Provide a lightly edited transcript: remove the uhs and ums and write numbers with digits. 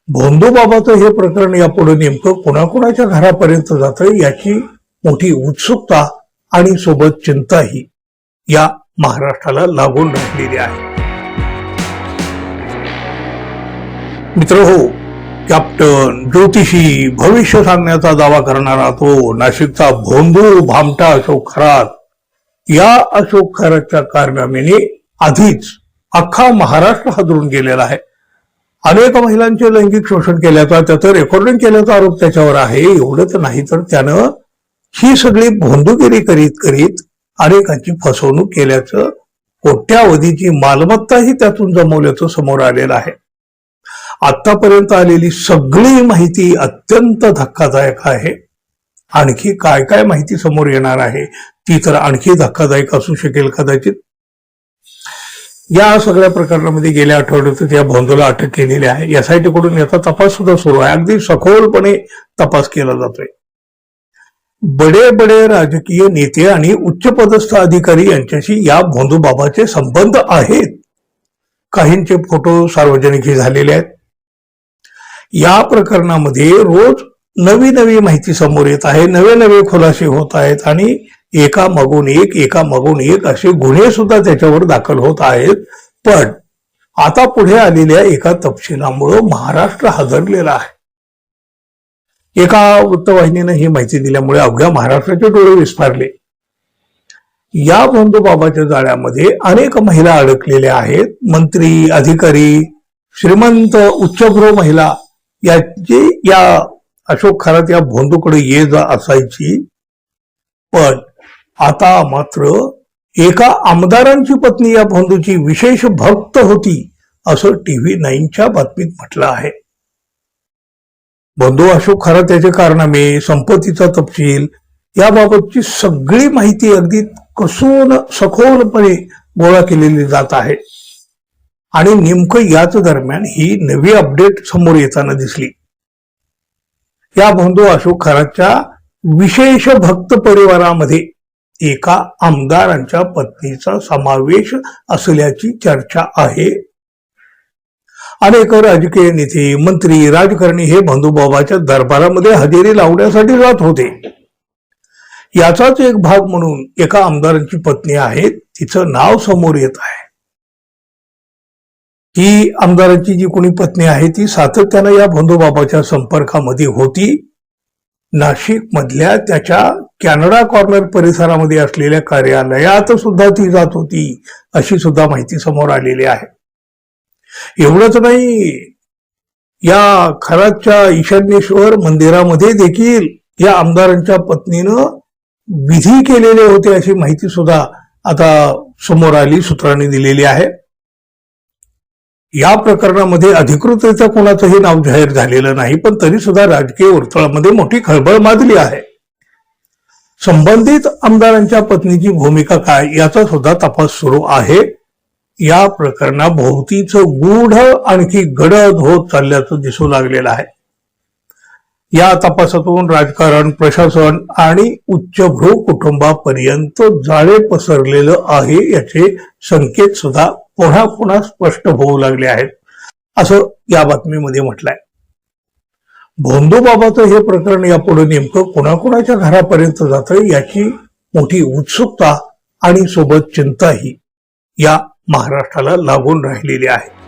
भोंदूबाबाचं हे प्रकरण यापुढे नेमकं कोणाकोणाच्या घरापर्यंत जातं याची मोठी उत्सुकता आणि सोबत चिंताही या महाराष्ट्राला लागून राहिलेली आहे. मित्रहो, कॅप्टन, ज्योतिषी, भविष्य सांगण्याचा दावा करणारा तो नाशिकचा भोंदू भामटा अशोक खरात, या अशोक खरातच्या कारनाम्याने आधीच अख्खा महाराष्ट्र हादरून गेलेला आहे. अनेक महिलांचे लैंगिक शोषण केल्याचा, त्याचं रेकॉर्डिंग केल्याचा आरोप त्याच्यावर आहे. एवढंच नाही तर त्यानं ही सगळी भोंदूगिरी करीत करीत अनेकांची फसवणूक केल्याचं, कोट्यावधीची मालमत्ताही त्यातून जमवल्याचं समोर आलेलं आहे. आतापर्यंत आलेली सगळी माहिती अत्यंत धक्कादायक आहे. आणखी काय काय माहिती समोर येणार आहे ती तर आणखी धक्कादायक असू शकेल कदाचित. या सगळ्या प्रकरणामध्ये गेल्या आठवड्यातच या भोंदूला अटक केलेली आहे. एसआयटी कडून याचा तपास सुद्धा सुरू आहे. अगदी सखोलपणे तपास केला जातोय. बडे बडे राजकीय नेते आणि उच्चपदस्थ अधिकारी यांच्याशी या भोंदूबाबाचे संबंध आहेत. काहींचे फोटो सार्वजनिक झालेले आहेत. या प्रकरणामध्ये रोज नवी नवी माहिती समोर येत आहे, नवे नवे खुलासे होत आहेत आणि एकामागून एक असे गुन्हे सुद्धा त्याच्यावर दाखल होत आहेत. पण आता पुढे आलेल्या एका तपशिलामुळे महाराष्ट्र हादरलेला आहे. एका वृत्तवाहिनीनं ही माहिती दिल्यामुळे अवघ्या महाराष्ट्राचे डोळे विस्फारले. या भोंदूबाबाच्या जाळ्यामध्ये अनेक महिला अडकलेल्या आहेत. मंत्री, अधिकारी, श्रीमंत, उच्चभ्रू महिला याची या अशोक खरात या भोंदूकडे ये जा असायची. पण आता मात्र एका आमदारांची पत्नी या भोंदूची विशेष भक्त होती असं TV9च्या बातमीत म्हटलं आहे. भोंदू अशोक खरात याचे कारनामे, संपत्तीचा तपशील याबाबतची सगळी माहिती अगदी कसून सखोलपणे गोळा केलेली जात आहे. आणि नेमकं याच दरम्यान ही नवी अपडेट समोर येताना दिसली. या भोंदू अशोक खरातच्या विशेष भक्त परिवारामध्ये एका आमदारांच्या पत्नीचा समावेश असल्याची चर्चा आहे. अनेक राजकीय नेते, मंत्री, राजकारणी हे भोंदूबाबाच्या दरबारामध्ये हजेरी लावण्यासाठी जात होते. याचाच एक भाग म्हणून एका आमदारांची पत्नी आहे, तिचं नाव समोर येत आहे. ही आमदारांची जी कोणी पत्नी आहे ती सातत्यानं या भोंदूबाबाच्या संपर्कामध्ये होती. नाशिक मधल्या त्याच्या कॅनडा कॉर्नर परिसरामध्ये असलेल्या कार्यालयात सुद्धा ती जात होती अशी सुद्धा माहिती समोर आलेली आहे. एवढंच नाही, या खरातच्या ईशान्येश्वर मंदिरामध्ये देखील या आमदारांच्या पत्नीनं विधी केलेले होते अशी माहिती सुद्धा आता समोर आली, सूत्रांनी दिलेली आहे. या प्रकरणामध्ये अधिकृतरित्या कोणाचंही नाव जाहीर झालेलं नाही, पण तरी सुद्धा राजकीय वर्तुळामध्ये मोठी खळबळ माजली आहे. संबंधित आमदारांच्या पत्नीची भूमिका काय याचा सुद्धा तपास सुरू आहे. या प्रकरणाभोवतीचं गूढ आणखी गडद होत चालल्याचं दिसू लागलेलं आहे. या तपासातून राजकारण, प्रशासन आणि उच्चभ्रू कुटुंबापर्यंत जाळे पसरलेलं आहे याचे संकेत सुद्धा पुन्हा पुन्हा स्पष्ट होऊ लागले आहेत असं या बातमीमध्ये म्हटलंय. भोंदूबाबाचं हे प्रकरण यापुढे नेमकं कोणाकोणाच्या घरापर्यंत जातं याची मोठी उत्सुकता आणि सोबत चिंताही या महाराष्ट्राला लागून राहिलेली आहे.